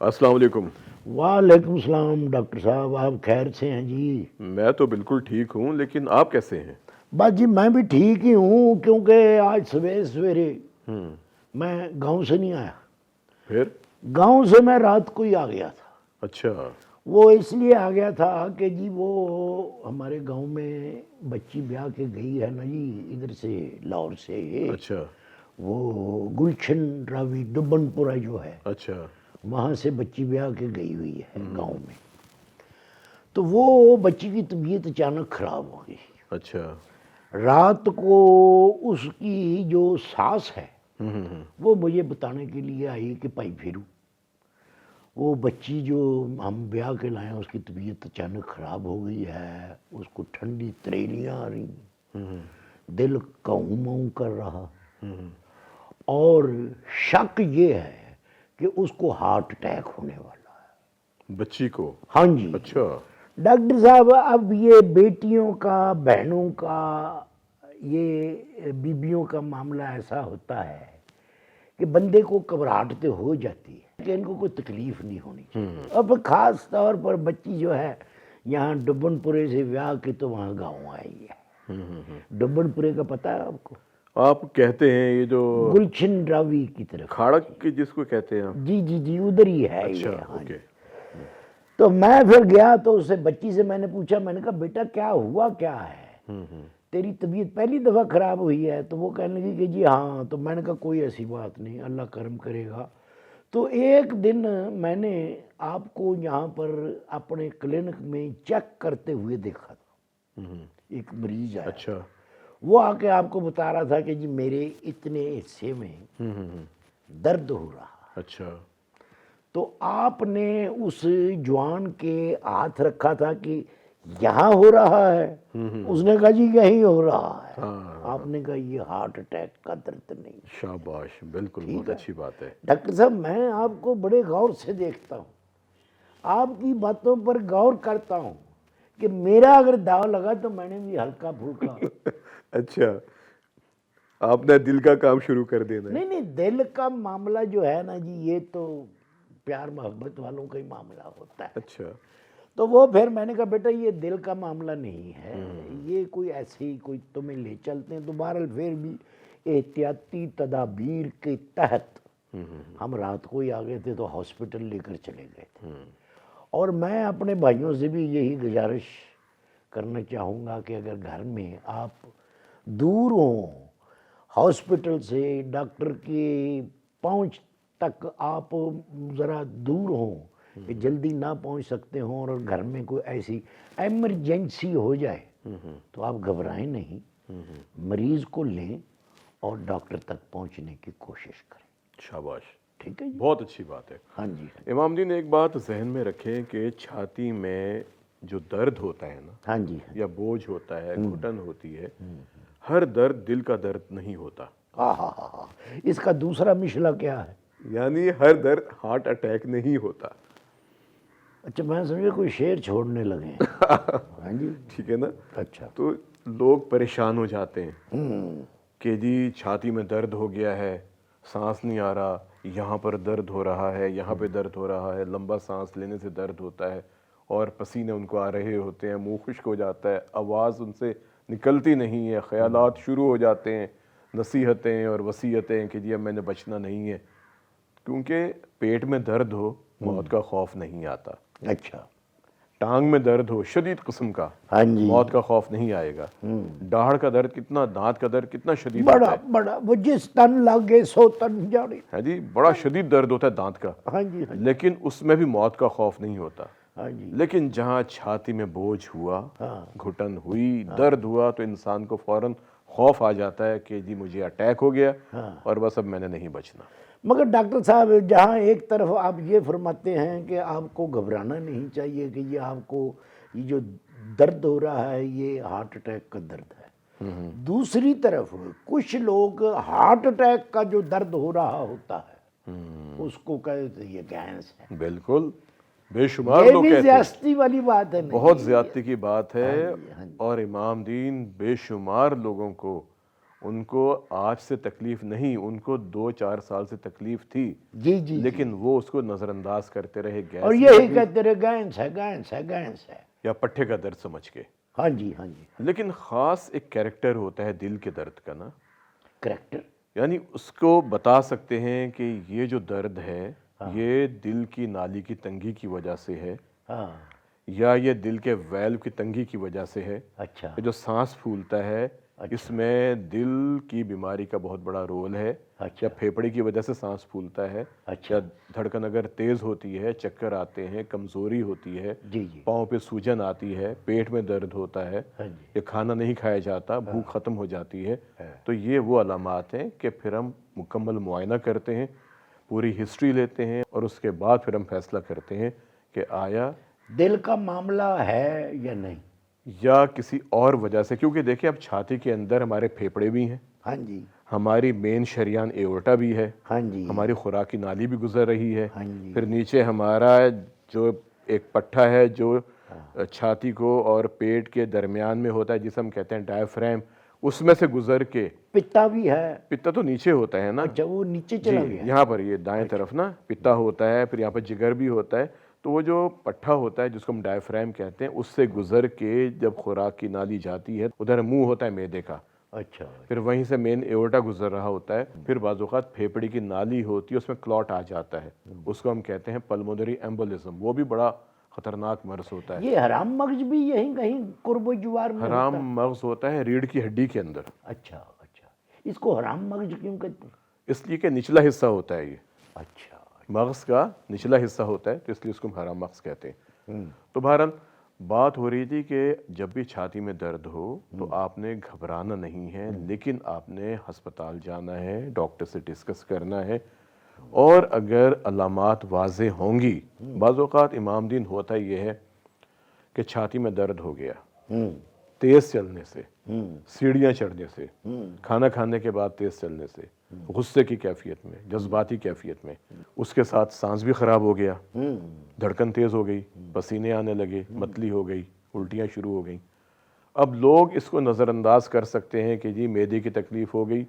السلام علیکم۔ وعلیکم السلام ڈاکٹر صاحب، آپ خیر سے ہیں جی؟ میں تو بالکل ٹھیک ہوں، لیکن آپ کیسے ہیں؟ بس جی میں بھی ٹھیک ہی ہوں، کیونکہ آج سویرے میں گاؤں سے نہیں آیا۔ پھر؟ گاؤں سے میں رات کو ہی آ گیا تھا۔ اچھا۔ وہ اس لیے آ گیا تھا کہ جی وہ ہمارے گاؤں میں بچی بیاہ کے گئی ہے نا جی، ادھر سے لاہور سے، اچھا وہ گلشن راوی ڈبن پورہ جو ہے، اچھا وہاں سے بچی بیاہ کے گئی ہوئی ہے گاؤں میں۔ تو وہ بچی کی طبیعت اچانک خراب ہو گئی۔ اچھا۔ رات کو اس کی جو ساس ہے وہ مجھے بتانے کے لیے آئی کہ بھائی پھرو، وہ بچی جو ہم بیاہ کے لائے ہیں اس کی طبیعت اچانک خراب ہو گئی ہے، اس کو ٹھنڈی تریلیاں آ رہی، دل کاؤں کر رہا، اور شک یہ ہے کہ اس کو ہارٹ اٹیک ہونے والا ہے بچی کو؟ ہاں جی اچھا۔ ڈاکٹر صاحب، اب یہ بیٹیوں کا، بہنوں کا، یہ بیبیوں کا معاملہ ایسا ہوتا ہے کہ بندے کو گھبراہٹ ہو جاتی ہے کہ ان کو کوئی تکلیف نہیں ہونی چاہیے۔ اب خاص طور پر بچی جو ہے یہاں ڈبن پورے سے بیاہ کی تو وہاں گاؤں آئی ہے۔ ڈبن پورے کا پتہ ہے آپ کو؟ آپ کہتے ہیں یہ جو گلشن راوی کی طرف، کھاڑک کی جس کو کہتے ہیں آپ؟ جی جی جی ادھر ہی ہے اچھا، یہ۔ ہاں اوکے۔ تو میں پھر گیا تو اس سے بچی سے میں نے پوچھا، میں نے کہا بیٹا کیا ہوا کیا ہے، تیری طبیعت پہلی دفعہ خراب ہوئی ہے؟ تو وہ کہنے لگی کہ جی ہاں۔ تو میں نے کہا کوئی ایسی بات نہیں، اللہ کرم کرے گا۔ تو ایک دن میں نے آپ کو یہاں پر اپنے کلینک میں چیک کرتے ہوئے دیکھا تھا، ایک مریض آیا، اچھا۔ وہ آ کے آپ کو بتا رہا تھا کہ جی میرے اتنے حصے میں درد ہو رہا۔ اچھا۔ تو آپ نے اس جوان کے ہاتھ رکھا تھا کہ یہاں ہو رہا ہے، اس نے کہا جی یہیں ہو رہا ہے۔ آپ نے کہا یہ ہارٹ اٹیک کا درد نہیں۔ شاباش، بالکل بہت اچھی بات ہے۔ ڈاکٹر صاحب میں آپ کو بڑے غور سے دیکھتا ہوں، آپ کی باتوں پر غور کرتا ہوں کہ میرا اگر داؤ لگا تو میں نے بھی ہلکا پھلکا اچھا، آپ نے دل کا کام شروع کر دینا ہے۔ نہیں نہیں، دل کا معاملہ جو ہے نا جی، یہ تو پیار محبت والوں کا ہی معاملہ ہوتا ہے۔ اچھا۔ تو وہ پھر میں نے کہا بیٹا یہ دل کا معاملہ نہیں ہے، یہ کوئی ایسی کوئی تمہیں لے چلتے ہیں۔ تو بہرحال پھر بھی احتیاطی تدابیر کے تحت ہم رات کو ہی آ گئے تھے، تو ہاسپٹل لے کر چلے گئے تھے۔ اور میں اپنے بھائیوں سے بھی یہی گزارش کرنا چاہوں گا کہ اگر گھر میں آپ دور ہوں ہاسپٹل سے، ڈاکٹر کی پہنچ تک آپ ذرا دور ہوں کہ جلدی نہ پہنچ سکتے ہوں، اور گھر میں کوئی ایسی ایمرجنسی ہو جائے تو آپ گھبرائیں نہیں، مریض کو لیں اور ڈاکٹر تک پہنچنے کی کوشش کریں۔ شاباش، ٹھیک ہے جی؟ بہت اچھی بات ہے۔ ہاں جی امام دین ایک بات ذہن میں رکھیں کہ چھاتی میں جو درد ہوتا ہے نا، ہاں جی یا بوجھ ہوتا ہے، گھٹن ہوتی ہے، ہر درد دل کا درد نہیں ہوتا۔ ہاں ہاں ہاں ہاں، اس کا دوسرا مسئلہ کیا ہے؟ یعنی ہر درد ہارٹ اٹیک نہیں ہوتا۔ اچھا، میں سمجھے کوئی شعر چھوڑنے لگے ہیں۔ ہاں جی، ٹھیک ہے نا؟ اچھا۔ تو لوگ پریشان ہو جاتے ہیں کہ جی چھاتی میں درد ہو گیا ہے، سانس نہیں آ رہا، یہاں پر درد ہو رہا ہے، یہاں پہ درد ہو رہا ہے، لمبا سانس لینے سے درد ہوتا ہے، اور پسینے ان کو آ رہے ہوتے ہیں، منہ خشک ہو جاتا ہے، آواز ان سے نکلتی نہیں ہے، خیالات شروع ہو جاتے ہیں، نصیحتیں اور وصیتیں کہ جی اب میں نے بچنا نہیں ہے۔ کیونکہ پیٹ میں درد ہو موت کا خوف نہیں آتا، اچھا، ٹانگ میں درد ہو شدید قسم کا ہاں جی، موت کا خوف نہیں آئے گا۔ داڑھ کا درد کتنا، دانت کا درد کتنا شدید ہوتا بڑا ہے، بڑا، وہ جس تن لگے سو تن جاڑے۔ ہے جی، بڑا شدید درد ہوتا ہے دانت کا، ہاں جی ہاں جی لیکن اس میں بھی موت کا خوف نہیں ہوتا۔ ہاں جی لیکن جہاں چھاتی میں بوجھ ہوا، ہاں گھٹن ہوئی، درد ہوا، تو انسان کو فوراً خوف آ جاتا ہے کہ جی مجھے اٹیک ہو گیا اور بس اب میں نے نہیں بچنا۔ مگر ڈاکٹر صاحب، جہاں ایک طرف آپ یہ فرماتے ہیں کہ آپ کو گھبرانا نہیں چاہیے کہ یہ آپ کو یہ جو درد ہو رہا ہے یہ ہارٹ اٹیک کا درد ہے، دوسری طرف کچھ لوگ ہارٹ اٹیک کا جو درد ہو رہا ہوتا ہے اس کو کہتے ہیں یہ گینس ہے۔ بالکل، بے شمار یہ لوگ بھی کہتے ہیں، زیادتی والی بات ہے نہیں؟ بہت زیادتی کی بات ہے، ہاں جی، اور امام دین بے شمار لوگوں کو ان کو آج سے تکلیف نہیں، ان کو 2-4 سال سے تکلیف تھی، جی جی، لیکن وہ اس کو نظر انداز کرتے رہے، گیس اور کی یہی تکلیف کہتے رہے گینس ہے گینس ہے گینس ہے. یا پٹھے کا درد سمجھ کے. ہاں جی ہاں جی. لیکن خاص ایک کیریکٹر ہوتا ہے دل کے درد کا نا، کریکٹر. یعنی اس کو بتا سکتے ہیں کہ یہ جو درد ہے یہ دل کی نالی کی تنگی کی وجہ سے ہے، ہاں. یا یہ دل کے ویلو کی تنگی کی وجہ سے ہے. اچھا یہ جو سانس پھولتا ہے اس میں دل کی بیماری کا بہت بڑا رول ہے. اچھا یا پھیپھڑے کی وجہ سے سانس پھولتا ہے، اچھا. یا دھڑکن اگر تیز ہوتی ہے، چکر آتے ہیں، کمزوری ہوتی ہے، جی جی. پاؤں پہ سوجن آتی ہے، پیٹ میں درد ہوتا ہے، ہاں جی. یا کھانا نہیں کھایا جاتا، بھوک ختم ہو جاتی ہے، تو یہ وہ علامات ہیں کہ پھر ہم مکمل معائنہ کرتے ہیں، پوری ہسٹری لیتے ہیں، اور اس کے بعد پھر ہم فیصلہ کرتے ہیں کہ آیا دل کا معاملہ ہے یا نہیں. یا کسی اور وجہ سے. کیونکہ دیکھیں اب چھاتی کے اندر ہمارے پھیپھڑے بھی ہیں، ہاں جی ہماری مین شریان ایورٹا بھی ہے، ہاں جی ہماری خوراکی نالی بھی گزر رہی ہے، ہاں جی. پھر نیچے ہمارا جو ایک پٹھا ہے جو چھاتی کو اور پیٹ کے درمیان میں ہوتا ہے جسے ہم کہتے ہیں ڈائفرام، اس میں سے گزر کے پتا بھی ہے. پتا تو نیچے ہوتا ہے نا. اچھا وہ نیچے جی چلا گیا. یہاں پر یہ دائیں طرف نا پتا ہوتا ہے، پھر یہاں پر جگر بھی ہوتا ہے. تو وہ جو پٹھا ہوتا ہے جس کو ہم ڈائفرام کہتے ہیں، اس سے گزر کے جب خوراک کی نالی جاتی ہے، ادھر منہ ہوتا ہے میدے کا، اچھا پھر وہیں سے مین ایورٹا گزر رہا ہوتا ہے، پھر بعض اوقات پھیپڑی کی نالی ہوتی ہے، اس میں کلاٹ آ جاتا ہے، اس کو ہم کہتے ہیں پلمونری ایمبولزم. وہ بھی بڑا خطرناک مرض ہوتا ہے. یہ حرام مغز بھی یہیں کہیں قرب و جوار میں ہوتا حرام ہے. مغز ہوتا ہے ریڑھ کی ہڈی کے اندر، اچھا اچھا. اس کو حرام مغز کیوں کہتے ہیں؟ اس لیے کہ نچلا حصہ ہوتا ہے، یہ اچھا. مغز کا نچلا حصہ ہوتا ہے، تو اس لیے اس کو ہم حرام مغز کہتے ہیں. تو بہرحال بات ہو رہی تھی کہ جب بھی چھاتی میں درد ہو تو آپ نے گھبرانا نہیں ہے، لیکن آپ نے ہسپتال جانا ہے، ڈاکٹر سے ڈسکس کرنا ہے، اور اگر علامات واضح ہوں گی. بعض اوقات امام دین ہوتا یہ ہے کہ چھاتی میں درد ہو گیا تیز چلنے سے، سیڑھیاں چڑھنے سے، کھانا کھانے کے بعد تیز چلنے سے، غصے کی کیفیت میں، جذباتی کیفیت میں، اس کے ساتھ سانس بھی خراب ہو گیا، دھڑکن تیز ہو گئی، پسینے آنے لگے، متلی ہو گئی، الٹیاں شروع ہو گئیں. اب لوگ اس کو نظر انداز کر سکتے ہیں کہ جی معدے کی تکلیف ہو گئی،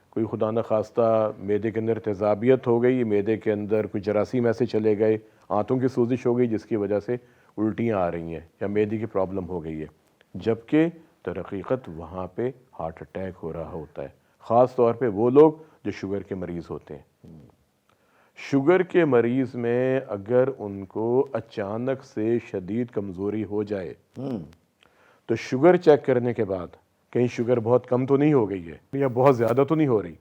کوئی خدا نخواستہ معدے کے اندر تیزابیت ہو گئی، معدے کے اندر کوئی جراثیم ایسے چلے گئے، آنتوں کی سوزش ہو گئی جس کی وجہ سے الٹیاں آ رہی ہیں، یا معدے کی پرابلم ہو گئی ہے. جبکہ در حقیقت وہاں پہ ہارٹ اٹیک ہو رہا ہوتا ہے، خاص طور پہ وہ لوگ جو شوگر کے مریض ہوتے ہیں. شوگر کے مریض میں اگر ان کو اچانک سے شدید کمزوری ہو جائے تو شوگر چیک کرنے کے بعد کہیں شوگر بہت کم تو نہیں ہو گئی ہے یا بہت زیادہ تو نہیں ہو رہی.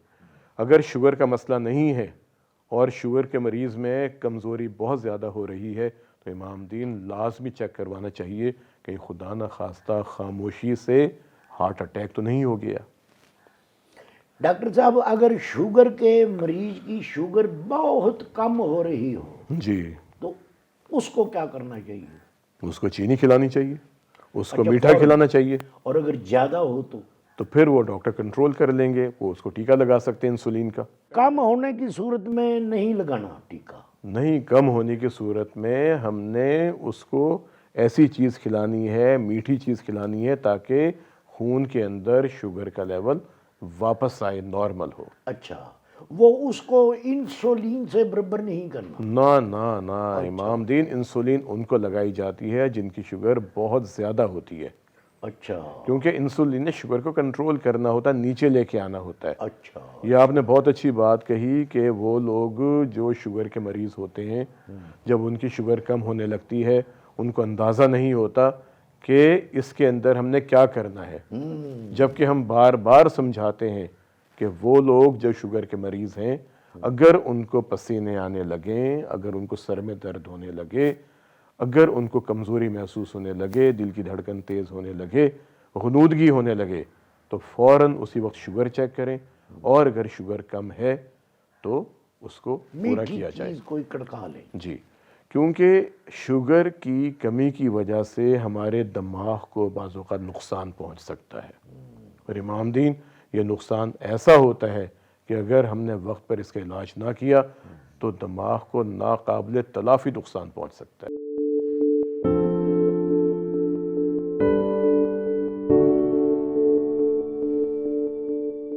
اگر شوگر کا مسئلہ نہیں ہے اور شوگر کے مریض میں کمزوری بہت زیادہ ہو رہی ہے تو امام دین لازمی چیک کروانا چاہیے کہ خدا نخواستہ خاموشی سے ہارٹ اٹیک تو نہیں ہو گیا. ڈاکٹر صاحب اگر شوگر کے مریض کی شوگر بہت کم ہو رہی ہو جی تو اس کو کیا کرنا چاہیے؟ اس کو چینی کھلانی چاہیے، اس کو اچھا، میٹھا فوراً؟ کھلانا چاہیے. اور اگر زیادہ ہو تو پھر وہ ڈاکٹر کنٹرول کر لیں گے، وہ اس کو ٹیکا لگا سکتے ہیں انسولین کا. کم ہونے کی صورت میں نہیں لگانا ٹیکا؟ نہیں، کم ہونے کی صورت میں ہم نے اس کو ایسی چیز کھلانی ہے، میٹھی چیز کھلانی ہے تاکہ خون کے اندر شوگر کا لیول واپس آئے، نارمل ہو. اچھا، وہ اس کو انسولین سے برابر نہیں کرنا؟ نہ نہ نہ، امام دین انسولین ان کو لگائی جاتی ہے جن کی شوگر بہت زیادہ ہوتی ہے، اچھا کیونکہ انسولین نے شوگر کو کنٹرول کرنا ہوتا ہے، نیچے لے کے آنا ہوتا ہے. اچھا. یہ آپ نے بہت اچھی بات کہی کہ وہ لوگ جو شوگر کے مریض ہوتے ہیں جب ان کی شوگر کم ہونے لگتی ہے ان کو اندازہ نہیں ہوتا کہ اس کے اندر ہم نے کیا کرنا ہے، جبکہ ہم بار بار سمجھاتے ہیں کہ وہ لوگ جو شوگر کے مریض ہیں اگر ان کو پسینے آنے لگیں، اگر ان کو سر میں درد ہونے لگے، اگر ان کو کمزوری محسوس ہونے لگے، دل کی دھڑکن تیز ہونے لگے، غنودگی ہونے لگے، تو فوراً اسی وقت شوگر چیک کریں، اور اگر شوگر کم ہے تو اس کو پورا میٹھی کیا جائے. چیز کوئی کڑکا لیں. جی، کیونکہ شوگر کی کمی کی وجہ سے ہمارے دماغ کو بعض اوقات نقصان پہنچ سکتا ہے، اور امام دین یہ نقصان ایسا ہوتا ہے کہ اگر ہم نے وقت پر اس کا علاج نہ کیا تو دماغ کو ناقابل تلافی نقصان پہنچ سکتا ہے.